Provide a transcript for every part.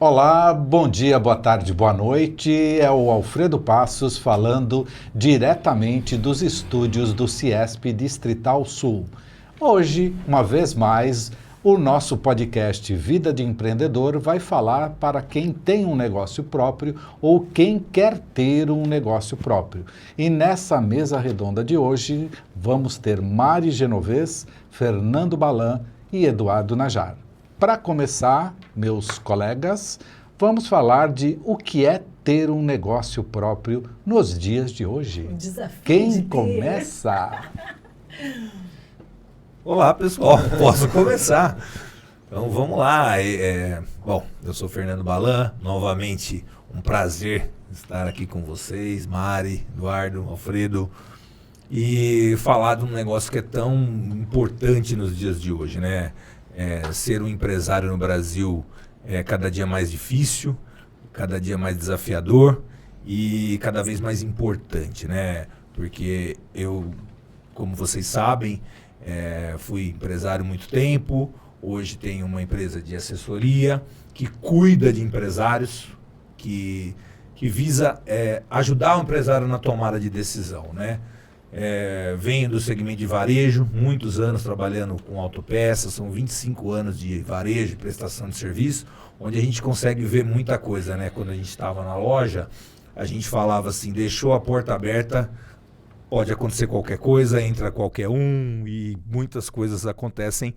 Olá, bom dia, boa tarde, boa noite. É o Alfredo Passos falando diretamente dos estúdios do Ciesp Distrital Sul. Hoje, uma vez mais, o nosso podcast Vida de Empreendedor vai falar para quem tem um negócio próprio ou quem quer ter um negócio próprio. E nessa mesa redonda de hoje, vamos ter Mari Genovez, Fernando Balan e Eduardo Najar. Para começar, meus colegas, vamos falar de o que é ter um negócio próprio nos dias de hoje. O desafio Quem de ter. começa? Olá, pessoal. Posso começar? Então, vamos lá. Bom, eu sou Fernando Balan. Novamente, um prazer estar aqui com vocês, Mari, Eduardo, Alfredo, e falar de um negócio que é tão importante nos dias de hoje, né? Ser um empresário no Brasil é cada dia mais difícil, cada dia mais desafiador e cada vez mais importante, né? Porque eu, como vocês sabem, fui empresário há muito tempo, hoje tenho uma empresa de assessoria que cuida de empresários, que visa ajudar o empresário na tomada de decisão, né? Venho do segmento de varejo, muitos anos trabalhando com autopeças, são 25 anos de varejo e prestação de serviço, onde a gente consegue ver muita coisa, né? Quando a gente estava na loja, a gente falava assim, deixou a porta aberta, pode acontecer qualquer coisa, entra qualquer um e muitas coisas acontecem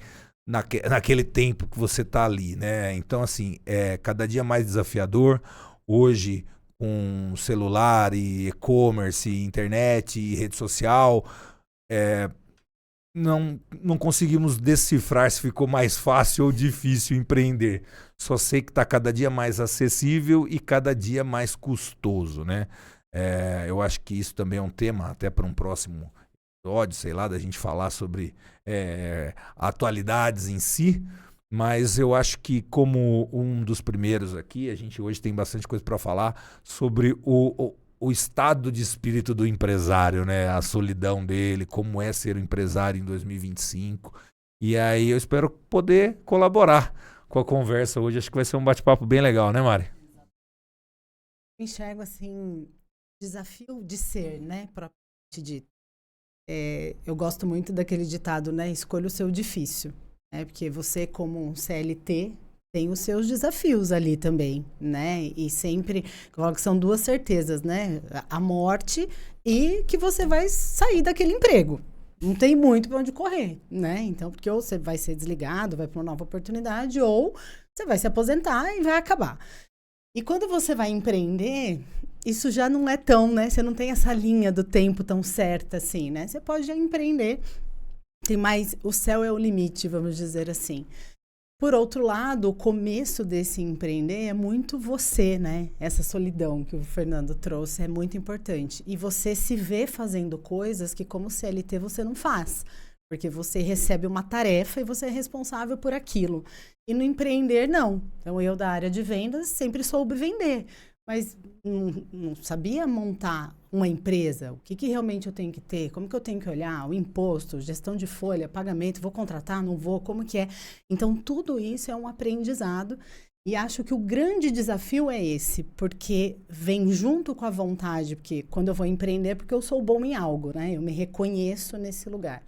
naquele tempo que você está ali, né? Então, assim, é cada dia mais desafiador. Hoje, com celular e e-commerce, e internet e rede social, não conseguimos decifrar se ficou mais fácil ou difícil empreender. Só sei que está cada dia mais acessível e cada dia mais custoso, né? Eu acho que isso também é um tema até para um próximo episódio, sei lá, da gente falar sobre atualidades em si. Mas eu acho que como um dos primeiros aqui, a gente hoje tem bastante coisa para falar sobre o estado de espírito do empresário, né? A solidão dele, como é ser um empresário em 2025. E aí eu espero poder colaborar com a conversa hoje. Acho que vai ser um bate-papo bem legal, né, Mari? Enxergo assim, desafio de ser, né? Propriamente dito. Eu gosto muito daquele ditado, né? Escolha o seu difícil. Porque você, como um CLT, tem os seus desafios ali também, né? E sempre, coloco que são duas certezas, né? A morte e que você vai sair daquele emprego. Não tem muito para onde correr, né? Então, porque ou você vai ser desligado, vai para uma nova oportunidade, ou você vai se aposentar e vai acabar. E quando você vai empreender, isso já não é tão, né? Você não tem essa linha do tempo tão certa assim, né? Você pode já empreender. Tem mais, o céu é o limite, vamos dizer assim. Por outro lado, o começo desse empreender é muito você, né? Essa solidão que o Fernando trouxe é muito importante. E você se vê fazendo coisas que como CLT você não faz. Porque você recebe uma tarefa e você é responsável por aquilo. E no empreender, não. Então, eu da área de vendas sempre soube vender. Mas não sabia montar uma empresa, o que realmente eu tenho que ter, como que eu tenho que olhar, o imposto, gestão de folha, pagamento, vou contratar, não vou, como que é? Então, tudo isso é um aprendizado e acho que o grande desafio é esse, porque vem junto com a vontade, porque quando eu vou empreender, porque eu sou bom em algo, né? Eu me reconheço nesse lugar.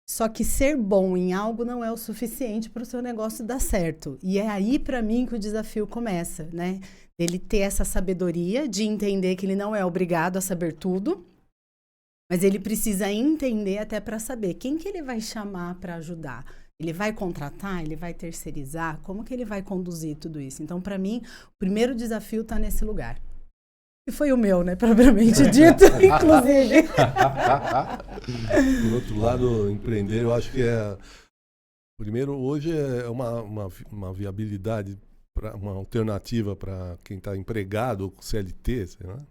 Só que ser bom em algo não é o suficiente para o seu negócio dar certo. E é aí, para mim, que o desafio começa, né? Ele ter essa sabedoria de entender que ele não é obrigado a saber tudo, mas ele precisa entender até para saber quem que ele vai chamar para ajudar. Ele vai contratar? Ele vai terceirizar? Como que ele vai conduzir tudo isso? Então, para mim, o primeiro desafio está nesse lugar. E foi o meu, né? Propriamente dito, inclusive. Por outro lado, empreender, eu acho que primeiro, hoje é uma viabilidade, uma alternativa para quem está empregado, CLT, sei lá.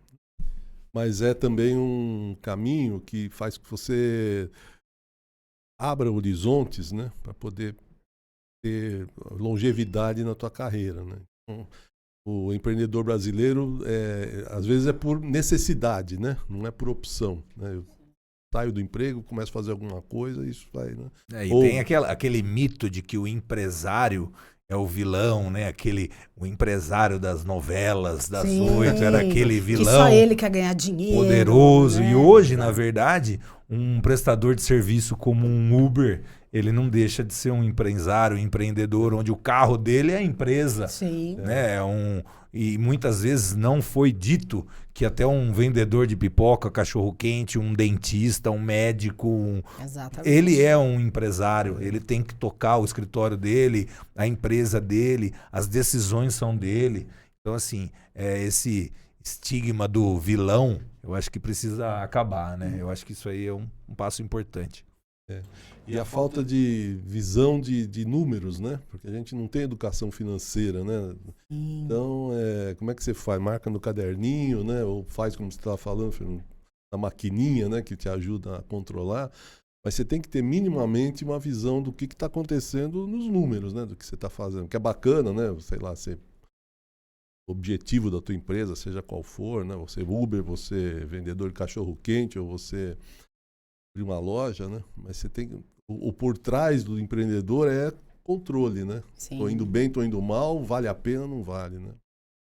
Mas é também um caminho que faz que você abra horizontes, né? Para poder ter longevidade na tua carreira, né? Então, o empreendedor brasileiro, às vezes é por necessidade, né? Não é por opção, né? Eu saio do emprego, começo a fazer alguma coisa, isso vai, né? E tem aquele mito de que o empresário, é o vilão, né? O empresário das novelas, das Sim, 8, era aquele vilão. Que só ele quer ganhar dinheiro. Poderoso. Né? E hoje, na verdade, um prestador de serviço como um Uber, ele não deixa de ser um empresário, um empreendedor, onde o carro dele é a empresa. Sim. Né? E muitas vezes não foi dito que até um vendedor de pipoca, cachorro-quente, um dentista, um médico, Exatamente. ele é um empresário, ele tem que tocar o escritório dele, a empresa dele, as decisões são dele. Então, assim, esse estigma do vilão, eu acho que precisa acabar, né? Eu acho que isso aí é um passo importante. E a falta de visão de números, né? Porque a gente não tem educação financeira, né? Então, como é que você faz? Marca no caderninho, né? Ou faz como você estava falando, na maquininha, né? Que te ajuda a controlar. Mas você tem que ter minimamente uma visão do que está acontecendo nos números, né? Do que você está fazendo. Que é bacana, né? Sei lá, o objetivo da tua empresa, seja qual for, né? Você Uber, você vendedor de cachorro-quente, ou você abrir uma loja, né? Mas você tem... O por trás do empreendedor é controle, né? Sim. Tô indo bem, tô indo mal, vale a pena, não vale, né?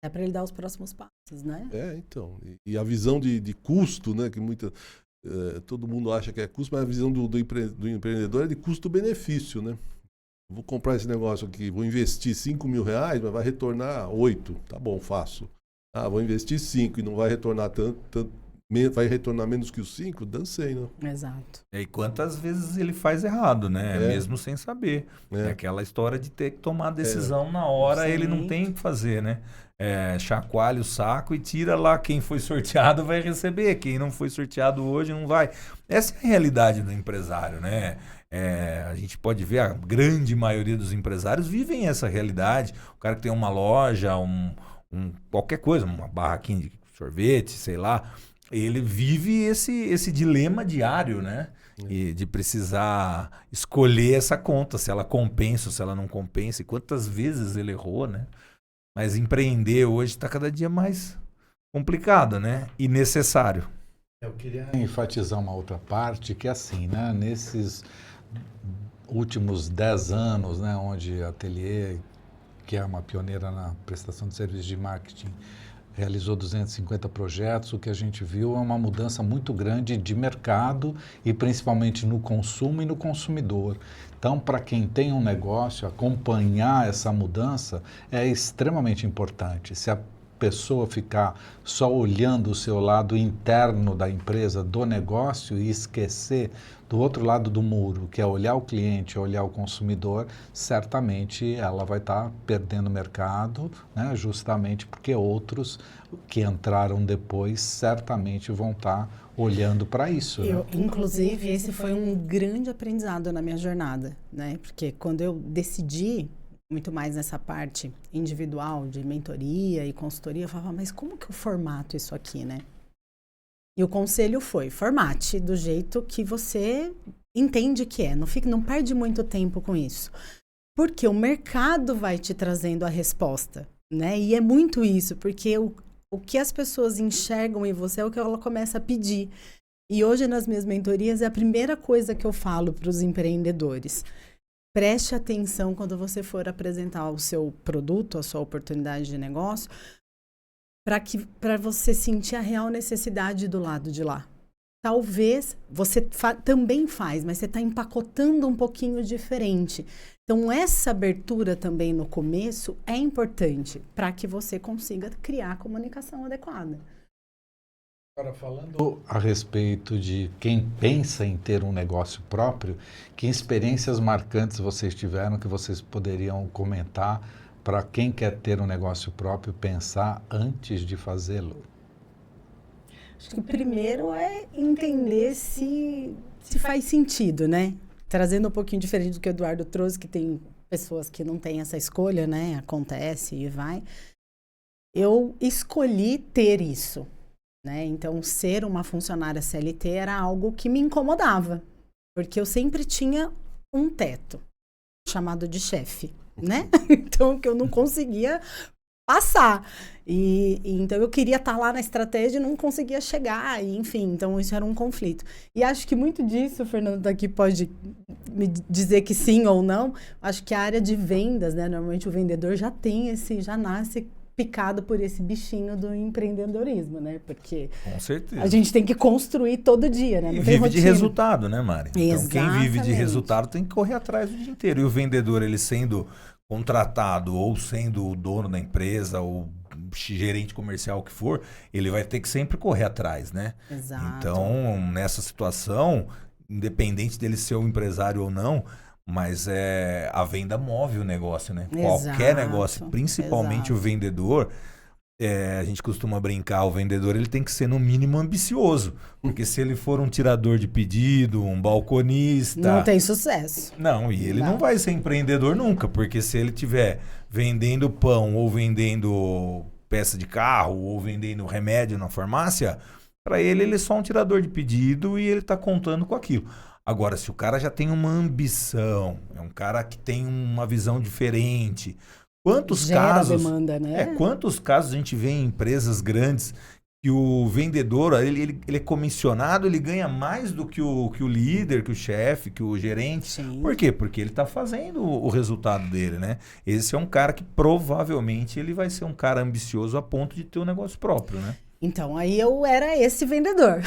É para ele dar os próximos passos, né? Então. E a visão de custo, né? Que todo mundo acha que é custo, mas a visão do empreendedor é de custo-benefício, né? Vou comprar esse negócio aqui, vou investir R$5.000, mas vai retornar 8. Tá bom, faço. Vou investir 5 e não vai retornar tanto, vai retornar menos que os 5, dancei, né? Exato. E quantas vezes ele faz errado, né? É. Mesmo sem saber. É. É aquela história de ter que tomar decisão na hora, Sim. ele não tem o que fazer, né? Chacoalha o saco e tira lá quem foi sorteado vai receber, quem não foi sorteado hoje não vai. Essa é a realidade do empresário, né? A gente pode ver, a grande maioria dos empresários vivem essa realidade. O cara que tem uma loja, qualquer coisa, uma barraquinha de sorvete, sei lá, ele vive esse dilema diário, né? E de precisar escolher essa conta, se ela compensa ou se ela não compensa, e quantas vezes ele errou, né? Mas empreender hoje está cada dia mais complicado, né? E necessário. Eu queria enfatizar uma outra parte, que é assim, né? Nesses últimos 10 anos, né? Onde a Atelier, que é uma pioneira na prestação de serviços de marketing, realizou 250 projetos, o que a gente viu é uma mudança muito grande de mercado e principalmente no consumo e no consumidor. Então, para quem tem um negócio, acompanhar essa mudança é extremamente importante. Se a pessoa ficar só olhando o seu lado interno da empresa, do negócio, e esquecer do outro lado do muro, que é olhar o cliente, olhar o consumidor, certamente ela vai estar perdendo mercado, né? Justamente porque outros que entraram depois certamente vão estar olhando para isso. Inclusive, esse foi um grande aprendizado na minha jornada, né? Porque quando eu decidi muito mais nessa parte individual de mentoria e consultoria, eu falava, mas como que eu formato isso aqui, né? E o conselho foi, formate do jeito que você entende que é. Não perde muito tempo com isso. Porque o mercado vai te trazendo a resposta, né? E é muito isso, porque o que as pessoas enxergam em você é o que ela começa a pedir. E hoje, nas minhas mentorias, é a primeira coisa que eu falo para os empreendedores. Preste atenção quando você for apresentar o seu produto, a sua oportunidade de negócio, para você sentir a real necessidade do lado de lá. Talvez você também faz, mas você está empacotando um pouquinho diferente. Então, essa abertura também no começo é importante para que você consiga criar a comunicação adequada. Agora, falando a respeito de quem pensa em ter um negócio próprio, que experiências marcantes vocês tiveram que vocês poderiam comentar para quem quer ter um negócio próprio pensar antes de fazê-lo? Acho que primeiro é entender se faz sentido, né? Trazendo um pouquinho diferente do que o Eduardo trouxe, que tem pessoas que não têm essa escolha, né? Acontece e vai. Eu escolhi ter isso, né? Então, ser uma funcionária CLT era algo que me incomodava, porque eu sempre tinha um teto, chamado de chefe, né? Então, que eu não conseguia passar. Então eu queria estar lá na estratégia e não conseguia chegar, e, enfim, então isso era um conflito. E acho que muito disso, o Fernando daqui pode me dizer que sim ou não, acho que a área de vendas, né, normalmente o vendedor já nasce picado por esse bichinho do empreendedorismo, né, porque Com certeza. a gente tem que construir todo dia, né, E não tem vive de rotina. resultado, né, Mari? Então quem vive de Exatamente. resultado tem que correr atrás o dia inteiro. E o vendedor, ele sendo contratado ou sendo o dono da empresa ou gerente comercial que for, ele vai ter que sempre correr atrás, né? Exato. Então, nessa situação, independente dele ser um empresário ou não, mas a venda move o negócio, né? Qualquer Exato, negócio, principalmente o exato. vendedor, a gente costuma brincar, o vendedor ele tem que ser no mínimo ambicioso, porque se ele for um tirador de pedido, um balconista... Não tem sucesso. Não, e ele não vai ser empreendedor nunca, porque se ele estiver vendendo pão ou vendendo peça de carro ou vendendo remédio na farmácia, para ele é só um tirador de pedido e ele está contando com aquilo. Agora, se o cara já tem uma ambição, é um cara que tem uma visão diferente, quantos casos... demanda, né? Quantos casos a gente vê em empresas grandes que o vendedor, ele é comissionado, ele ganha mais do que o líder, que o chefe, que o gerente. Sim. Por quê? Porque ele está fazendo o resultado dele, né? Esse é um cara que provavelmente ele vai ser um cara ambicioso a ponto de ter um negócio próprio, né? Então, aí eu era esse vendedor,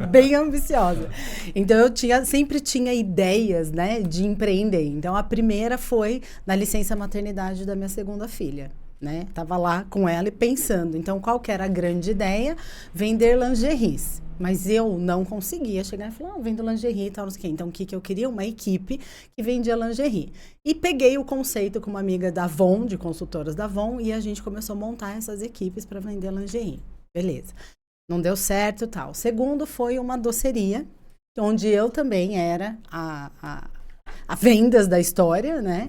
bem ambiciosa. Então, sempre tinha ideias, né, de empreender. Então, a primeira foi na licença maternidade da minha segunda filha, né? Tava lá com ela e pensando. Então, qual que era a grande ideia? Vender lingeries. Mas eu não conseguia chegar e falar, vendo lingerie e tal, não sei o quê. Então, o que eu queria? Uma equipe que vendia lingerie. E peguei o conceito com uma amiga da Avon, de consultoras da Avon, e a gente começou a montar essas equipes para vender lingerie. Beleza. Não deu certo e tal. Segundo foi uma doceria, onde eu também era a vendas da história, né?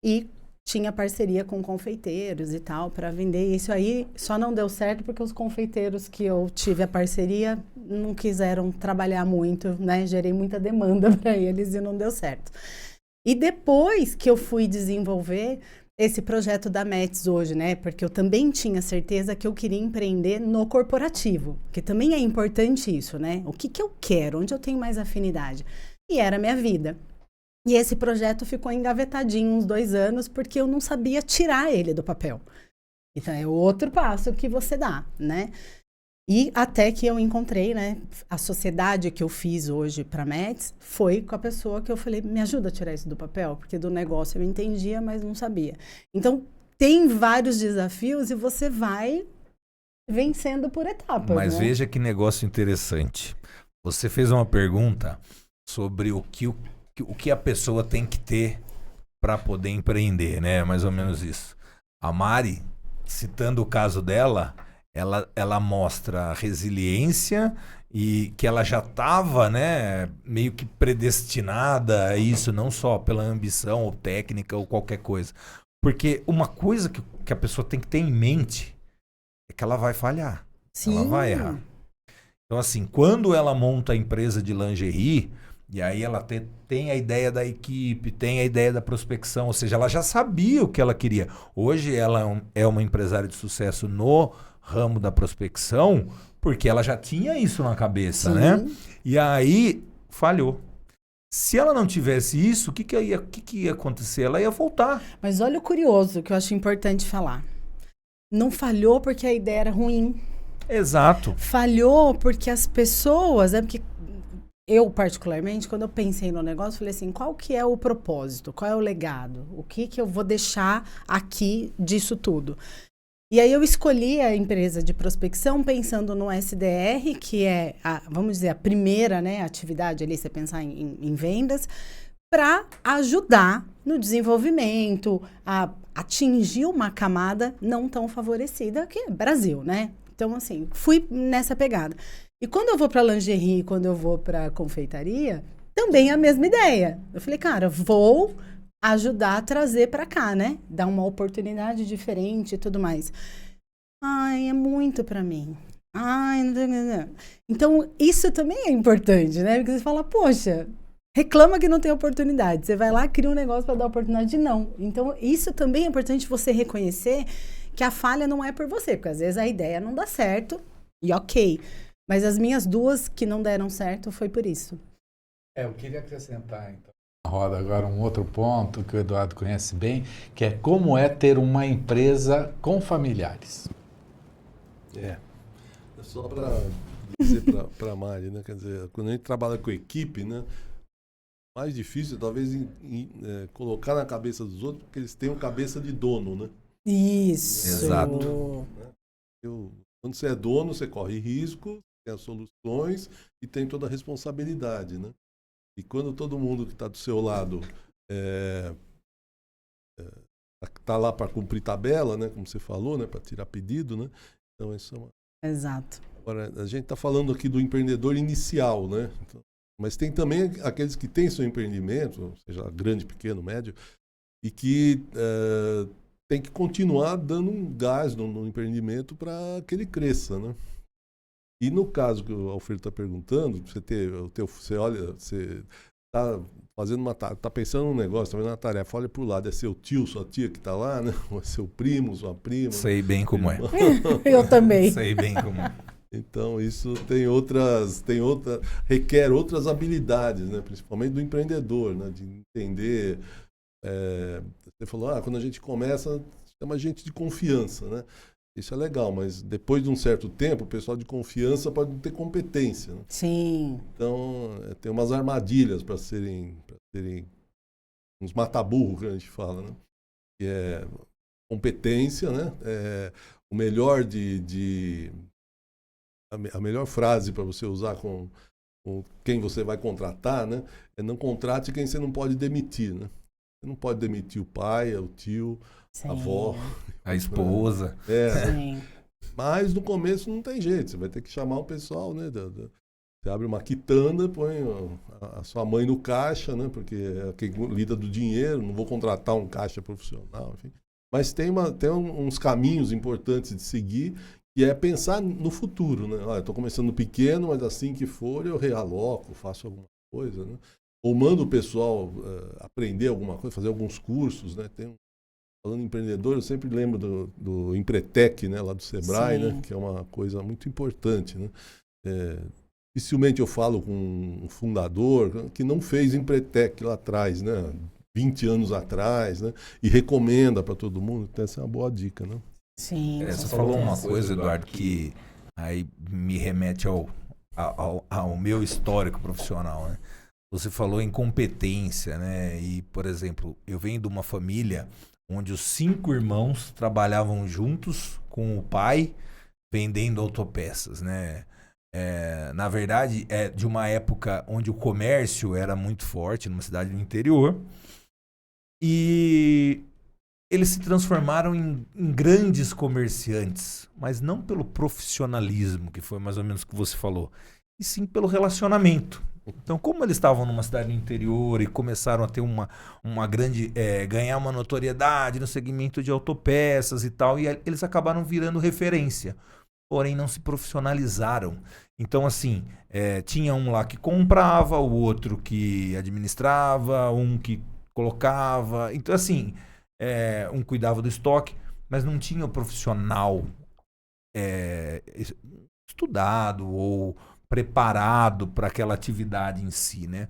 E tinha parceria com confeiteiros e tal para vender. Isso aí só não deu certo porque os confeiteiros que eu tive a parceria não quiseram trabalhar muito, né? Gerei muita demanda para eles e não deu certo. E depois que eu fui desenvolver esse projeto da Mets hoje, né? Porque eu também tinha certeza que eu queria empreender no corporativo, que também é importante isso, né? O que eu quero, onde eu tenho mais afinidade. E era a minha vida. E esse projeto ficou engavetadinho uns 2 anos, porque eu não sabia tirar ele do papel. Então, é outro passo que você dá, né? E até que eu encontrei, né? A sociedade que eu fiz hoje para a Mets foi com a pessoa que eu falei, me ajuda a tirar isso do papel, porque do negócio eu entendia, mas não sabia. Então, tem vários desafios e você vai vencendo por etapas, Mas né? veja que negócio interessante. Você fez uma pergunta sobre o que a pessoa tem que ter para poder empreender, né? Mais ou menos isso. A Mari, citando o caso dela, ela mostra resiliência e que ela já estava, né, meio que predestinada a isso, não só pela ambição ou técnica ou qualquer coisa. Porque uma coisa que a pessoa tem que ter em mente é que ela vai falhar. Sim. Ela vai errar. Então, assim, quando ela monta a empresa de lingerie, e aí ela tem a ideia da equipe, tem a ideia da prospecção, ou seja, ela já sabia o que ela queria. Hoje ela é uma empresária de sucesso no ramo da prospecção, porque ela já tinha isso na cabeça, Sim. né? E aí falhou. Se ela não tivesse isso, o que ia acontecer? Ela ia voltar. Mas olha o curioso que eu acho importante falar. Não falhou porque a ideia era ruim. Exato. Falhou porque as pessoas, porque eu particularmente, quando eu pensei no negócio, falei assim, qual que é o propósito? Qual é o legado? O que eu vou deixar aqui disso tudo? E aí eu escolhi a empresa de prospecção pensando no SDR, que é, vamos dizer, a primeira, né, atividade ali, você pensar em vendas, para ajudar no desenvolvimento, a atingir uma camada não tão favorecida, que é Brasil, né? Então, assim, fui nessa pegada. E quando eu vou para lingerie, quando eu vou para confeitaria, também é a mesma ideia. Eu falei, cara, vou ajudar a trazer para cá, né? Dar uma oportunidade diferente e tudo mais. Ai, é muito para mim. Ai, não. Então, isso também é importante, né? Porque você fala, poxa, reclama que não tem oportunidade. Você vai lá, cria um negócio para dar oportunidade. Não. Então, isso também é importante você reconhecer Porque a falha não é por você, porque às vezes a ideia não dá certo, e ok. Mas as minhas 2 que não deram certo foi por isso. Eu queria acrescentar, então, na roda agora um outro ponto que o Eduardo conhece bem, que é como é ter uma empresa com familiares. É só para dizer para a Mari, né? Quer dizer, quando a gente trabalha com equipe, né? Mais difícil talvez colocar na cabeça dos outros, porque eles têm cabeça de dono, né? Isso. Exato. Quando você é dono, você corre risco, tem as soluções e tem toda a responsabilidade, né? E quando todo mundo que está do seu lado está lá para cumprir tabela, né? Como você falou, né? Para tirar pedido, né? Então isso é uma... Exato. Agora, a gente está falando aqui do empreendedor inicial, né? Então, mas tem também aqueles que têm seu empreendimento, seja grande, pequeno, médio, e que tem que continuar dando um gás no empreendimento para que ele cresça, né? E no caso que o Alfredo está perguntando, você olha, você está fazendo tá pensando num negócio, está fazendo uma tarefa, olha para o lado, é seu tio, sua tia que está lá, né? Ou é seu primo, sua prima. Sei bem como é. Eu também. Sei bem como é. Então isso requer outras habilidades, né? Principalmente do empreendedor, né? De entender. Você falou, quando a gente começa, chama gente de confiança, né? Isso é legal, mas depois de um certo tempo, o pessoal de confiança pode não ter competência, né? Sim. Então tem umas armadilhas para serem uns mata-burro que a gente fala, né? Que é competência, né? O melhor a melhor frase para você usar com quem você vai contratar, né? É não contrate quem você não pode demitir, né? Você não pode demitir o pai, o tio, Sim. a avó, a esposa. Sim. Mas no começo não tem jeito, você vai ter que chamar o pessoal, né? Você abre uma quitanda, põe a sua mãe no caixa, né? Porque é quem lida do dinheiro, não vou contratar um caixa profissional, enfim. Mas tem uns caminhos importantes de seguir, que é pensar no futuro, né? Eu estou começando pequeno, mas assim que for eu realoco, faço alguma coisa, né? Ou mando o pessoal aprender alguma coisa, fazer alguns cursos, né? Falando em empreendedor, eu sempre lembro do Empretec, né? Lá do Sebrae, né? Que é uma coisa muito importante, né? Dificilmente eu falo com um fundador que não fez Empretec lá atrás, né? 20 anos atrás, né? E recomenda para todo mundo. Então essa é uma boa dica, né? Sim. Você falou uma coisa, Eduardo, que aí me remete ao meu histórico profissional, né? Você falou em competência, né? E, por exemplo, eu venho de uma família onde os 5 irmãos trabalhavam juntos com o pai vendendo autopeças, né? Na verdade, é de uma época onde o comércio era muito forte, numa cidade do interior. E eles se transformaram em grandes comerciantes, mas não pelo profissionalismo, que foi mais ou menos o que você falou, e sim pelo relacionamento. Então, como eles estavam numa cidade do interior e começaram a ter uma grande... ganhar uma notoriedade no segmento de autopeças e tal, e eles acabaram virando referência, porém não se profissionalizaram. Então, assim, tinha um lá que comprava, o outro que administrava, um que colocava. Então, assim, um cuidava do estoque, mas não tinha o profissional estudado ou preparado para aquela atividade em si, né?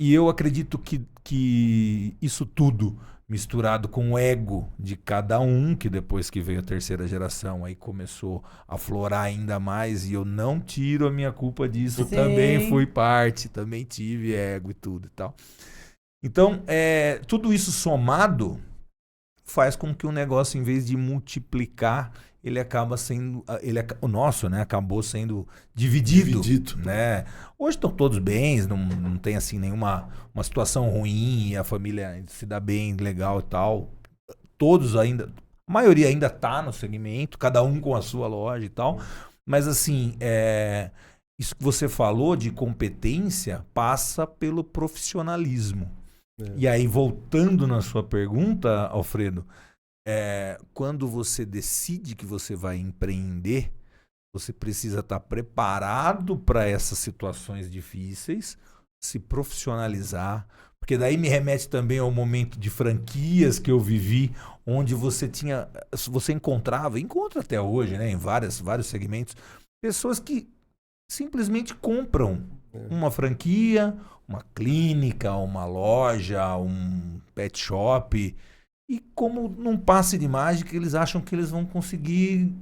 E eu acredito que isso tudo misturado com o ego de cada um, que depois que veio a terceira geração aí começou a florar ainda mais, e eu não tiro a minha culpa disso. Sim. Também fui parte, também tive ego e tudo e tal. Então, tudo isso somado faz com que o negócio, em vez de multiplicar, ele acaba sendo, o nosso, né, acabou sendo dividido, né? Hoje estão todos bem, não tem assim nenhuma uma situação ruim, e a família se dá bem, legal e tal. Todos ainda, a maioria ainda tá no segmento, cada um com a sua loja e tal. Mas assim, isso que você falou de competência passa pelo profissionalismo. E aí, voltando na sua pergunta, Alfredo, quando você decide que você vai empreender, você precisa estar preparado para essas situações difíceis, se profissionalizar, Porque daí me remete também ao momento de franquias que eu vivi, onde você encontra até hoje, né, em vários segmentos, pessoas que simplesmente compram uma franquia, uma clínica, uma loja, um pet shop, e como num passe de mágica, eles acham que eles vão conseguir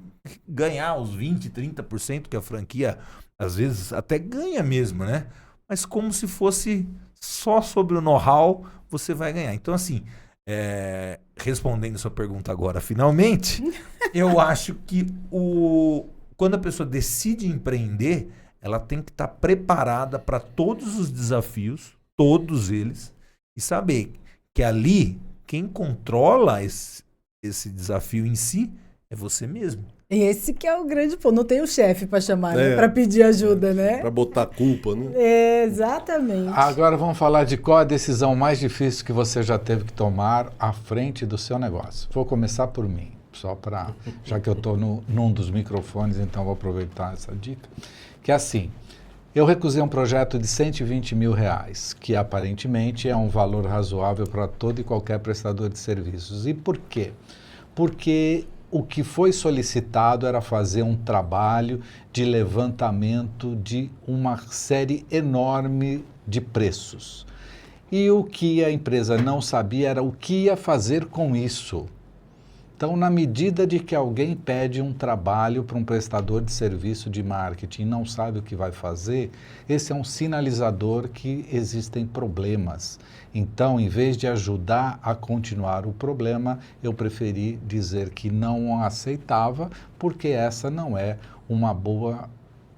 ganhar os 20%, 30% que a franquia, às vezes, até ganha mesmo, né? Mas como se fosse só sobre o know-how, você vai ganhar. Então, assim, respondendo sua pergunta agora, finalmente, eu acho que quando a pessoa decide empreender, ela tem que estar preparada para todos os desafios, todos eles, e saber que ali, quem controla esse desafio em si é você mesmo. E esse que é o grande ponto. Não tem o chefe para chamar, né? Para pedir ajuda, né? Para botar culpa, né? Exatamente. Agora vamos falar de qual a decisão mais difícil que você já teve que tomar à frente do seu negócio. Vou começar por mim, já que eu estou num dos microfones, então vou aproveitar essa dica. Que é assim, eu recusei um projeto de R$120 mil, que aparentemente é um valor razoável para todo e qualquer prestador de serviços. E por quê? Porque o que foi solicitado era fazer um trabalho de levantamento de uma série enorme de preços. E o que a empresa não sabia era o que ia fazer com isso. Então, na medida de que alguém pede um trabalho para um prestador de serviço de marketing e não sabe o que vai fazer, esse é um sinalizador que existem problemas. Então, em vez de ajudar a continuar o problema, eu preferi dizer que não aceitava, porque essa não é uma boa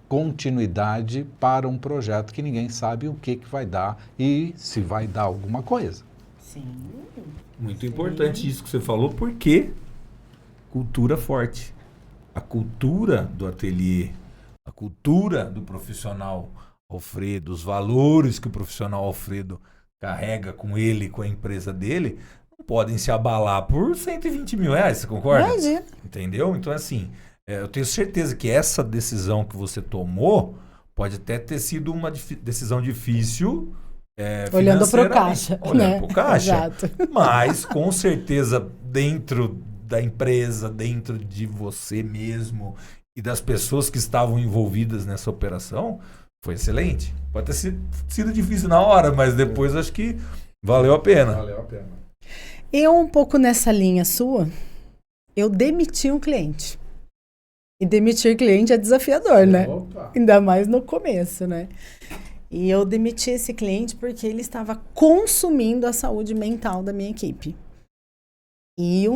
continuidade para um projeto que ninguém sabe o que vai dar e se vai dar alguma coisa. Sim. Muito importante isso que você falou, porque cultura forte. A cultura do ateliê, a cultura do profissional Alfredo, os valores que o profissional Alfredo carrega com ele, com a empresa dele, não podem se abalar por R$120 mil, você concorda? Imagina. Entendeu? Então, assim, eu tenho certeza que essa decisão que você tomou pode até ter sido uma decisão difícil, olhando para o caixa. Olhando para o caixa. Exato. Mas, com certeza, dentro da empresa, dentro de você mesmo e das pessoas que estavam envolvidas nessa operação, foi excelente. Pode ter sido difícil na hora, mas depois acho que valeu a pena. Valeu a pena. Eu, um pouco nessa linha sua, eu demiti um cliente. E demitir cliente é desafiador, né? Opa. Ainda mais no começo, né? E eu demiti esse cliente porque ele estava consumindo a saúde mental da minha equipe. E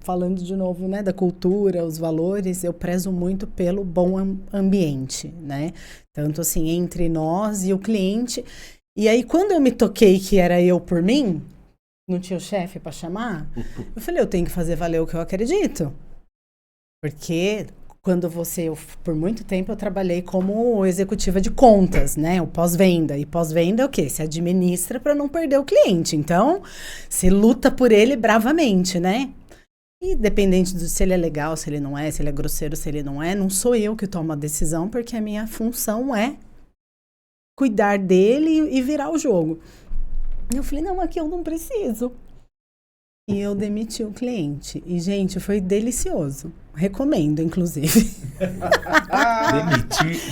falando de novo, né, da cultura, os valores, eu prezo muito pelo bom ambiente, né? Tanto assim, entre nós e o cliente. E aí, quando eu me toquei que era eu por mim, não tinha o chefe para chamar, eu falei, eu tenho que fazer valer o que eu acredito. Porque por muito tempo eu trabalhei como executiva de contas, né? O pós-venda. E pós-venda é o quê? Você administra para não perder o cliente. Então, você luta por ele bravamente, né? E dependente se ele é legal, se ele não é, se ele é grosseiro, se ele não é, não sou eu que tomo a decisão, porque a minha função é cuidar dele e virar o jogo. Eu falei, não, aqui eu não preciso. E eu demiti o cliente. E, gente, foi delicioso. Recomendo, inclusive.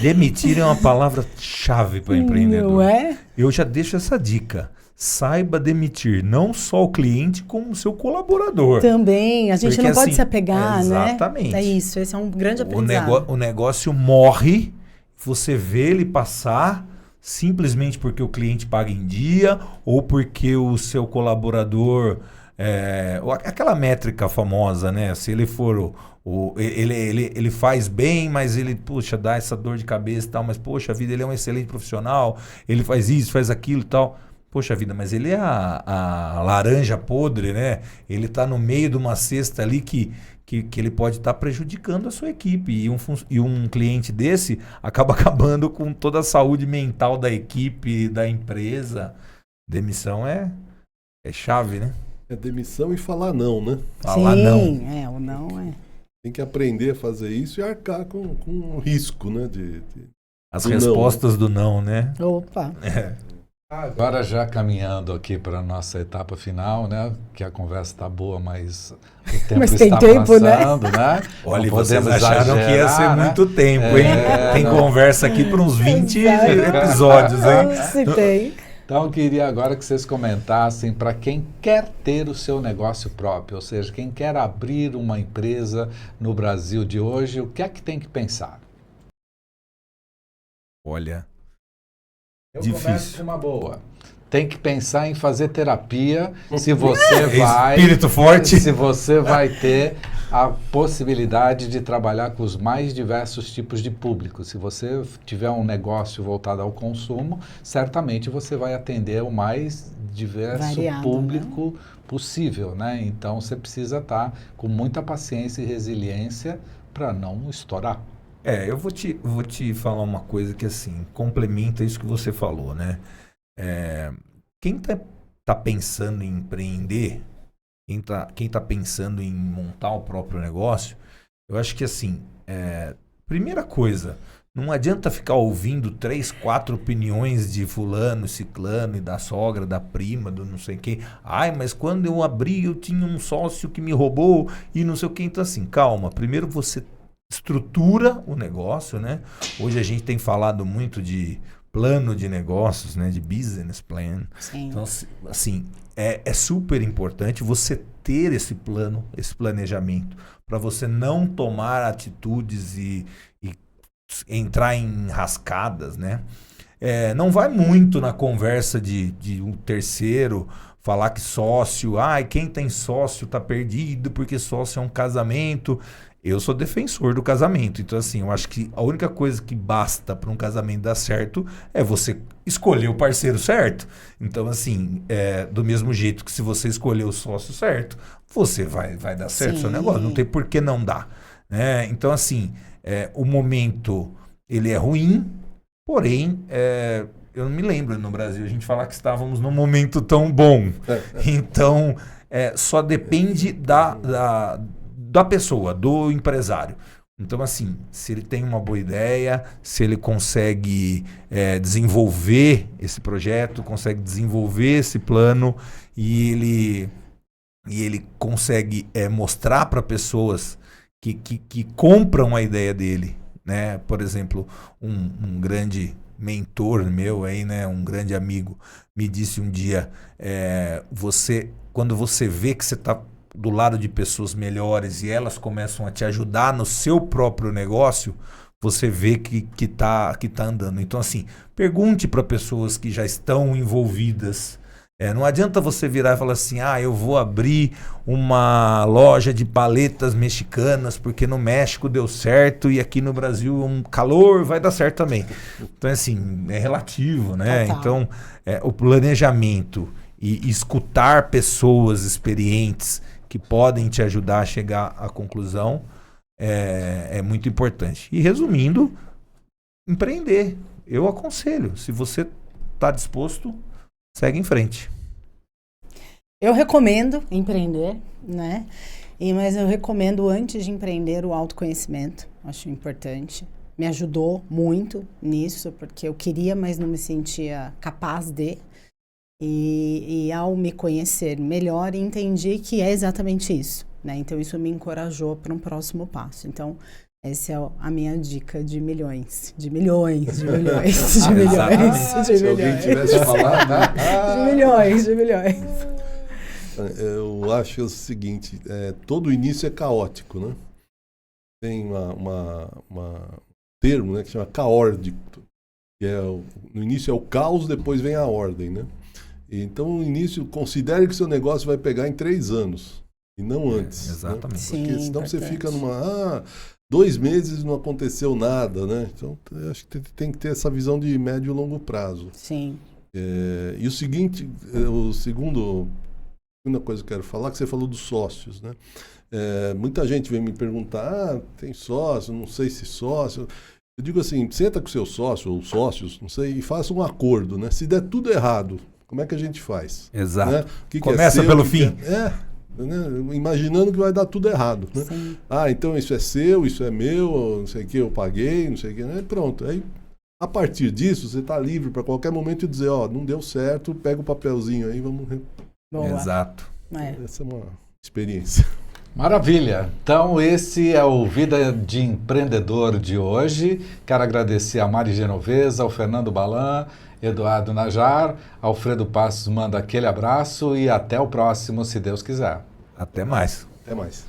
Demitir é uma palavra-chave para empreendedor. Não é? Eu já deixo essa dica. Saiba demitir não só o cliente, como o seu colaborador. Também. A gente Porque, não pode assim, se apegar, né? exatamente. É isso. Esse é um grande aprendizado. O negócio morre, você vê ele passar simplesmente porque o cliente paga em dia ou porque o seu colaborador... aquela métrica famosa, né? Se ele for ele faz bem, mas ele, puxa, dá essa dor de cabeça e tal, mas, poxa vida, ele é um excelente profissional, ele faz isso, faz aquilo e tal. Poxa vida, mas ele é a laranja podre, né? Ele tá no meio de uma cesta ali que ele pode estar prejudicando a sua equipe. E um cliente desse acaba acabando com toda a saúde mental da equipe, da empresa. Demissão é chave, né? É demissão e falar não, né? Falar Sim, não. o não é. Tem que aprender a fazer isso e arcar com o risco, né? As respostas do não, né? Opa. Agora já caminhando aqui para a nossa etapa final, né? Que a conversa está boa, mas o tempo Mas tem está tempo, passando, né? Olha, Não vocês podemos acharam que ia ser exagerar, né? muito tempo, hein? Tem não. conversa aqui para uns 20 Exato. episódios, hein? Se tem. Então, eu queria agora que vocês comentassem para quem quer ter o seu negócio próprio, ou seja, quem quer abrir uma empresa no Brasil de hoje, o que é que tem que pensar? Olha, Eu difícil. começo com uma boa. Tem que pensar em fazer terapia se você vai... Espírito forte. Se você vai ter a possibilidade de trabalhar com os mais diversos tipos de público. Se você tiver um negócio voltado ao consumo, certamente você vai atender o mais diverso Variado, público possível, né? Então você precisa estar com muita paciência e resiliência para não estourar. Eu vou te falar uma coisa que, assim, complementa isso que você falou, né? Quem tá pensando em empreender, quem tá pensando em montar o próprio negócio, eu acho que, assim, primeira coisa, não adianta ficar ouvindo 3, 4 opiniões de fulano, ciclano e da sogra, da prima, do não sei quem. Ai, mas quando eu abri eu tinha um sócio que me roubou e não sei o que. Então, assim, calma. Primeiro você estrutura o negócio, né? Hoje a gente tem falado muito de plano de negócios, né? De business plan. Sim. Então, assim, é super importante você ter esse plano, esse planejamento, para você não tomar atitudes e entrar em rascadas, né? Não vai muito na conversa de um terceiro falar que sócio, quem tem sócio tá perdido porque sócio é um casamento. Eu sou defensor do casamento, então assim, eu acho que a única coisa que basta para um casamento dar certo é você escolher o parceiro certo. Então assim, do mesmo jeito que se você escolher o sócio certo, você vai dar certo o seu negócio, não tem por que não dar, né? Então assim, o momento ele é ruim, porém, eu não me lembro no Brasil a gente falar que estávamos num momento tão bom. Então, só depende da pessoa, do empresário. Então, assim, se ele tem uma boa ideia, se ele consegue desenvolver esse projeto, consegue desenvolver esse plano e ele consegue mostrar para pessoas que compram a ideia dele, né? Por exemplo, um grande mentor meu aí, né? Um grande amigo me disse um dia, quando você vê que você está do lado de pessoas melhores e elas começam a te ajudar no seu próprio negócio, você vê que tá andando. Então, assim, pergunte para pessoas que já estão envolvidas. Não adianta você virar e falar assim, eu vou abrir uma loja de paletas mexicanas porque no México deu certo e aqui no Brasil um calor vai dar certo também. Então, assim, é relativo, né? Total. Então, o planejamento e escutar pessoas experientes que podem te ajudar a chegar à conclusão é muito importante. E resumindo, empreender. Eu aconselho. Se você está disposto, segue em frente. Eu recomendo empreender, né? Mas eu recomendo, antes de empreender, o autoconhecimento. Acho importante. Me ajudou muito nisso, porque eu queria, mas não me sentia capaz de. E ao me conhecer melhor, entendi que é exatamente isso, né? Então, isso me encorajou para um próximo passo. Então, essa é a minha dica de milhões, de milhões, de milhões, de milhões, de Se alguém milhões. tivesse falado, né? De milhões, de milhões. Eu acho o seguinte, todo início é caótico, né? Tem um termo, né, que chama caórdico, que no início é o caos, depois vem a ordem, né? Então, no início, considere que seu negócio vai pegar em 3 anos, e não antes. Exatamente. Né? Porque Sim, senão você importante. fica numa... 2 meses não aconteceu nada, né? Então, eu acho que tem que ter essa visão de médio e longo prazo. Sim. E o seguinte, segunda coisa que eu quero falar, que você falou dos sócios, né? Muita gente vem me perguntar, tem sócio, não sei se sócio... Eu digo assim, senta com seu sócio ou sócios, não sei, e faça um acordo, né? Se der tudo errado, como é que a gente faz? Exato. Né? O que Começa é seu, pelo o que fim. né? Imaginando que vai dar tudo errado. Né? Sim. Então isso é seu, isso é meu, não sei o que, eu paguei, não sei o que, né? Pronto. Aí A partir disso, você está livre para qualquer momento dizer, ó, não deu certo, pega o papelzinho aí, vamos... Boa. Exato. Essa é uma experiência. Maravilha! Então, esse é o Vida de Empreendedor de hoje. Quero agradecer a Mari Genovesa, ao Fernando Balan, Eduardo Najar, Alfredo Passos manda aquele abraço e até o próximo, se Deus quiser. Até mais. Até mais.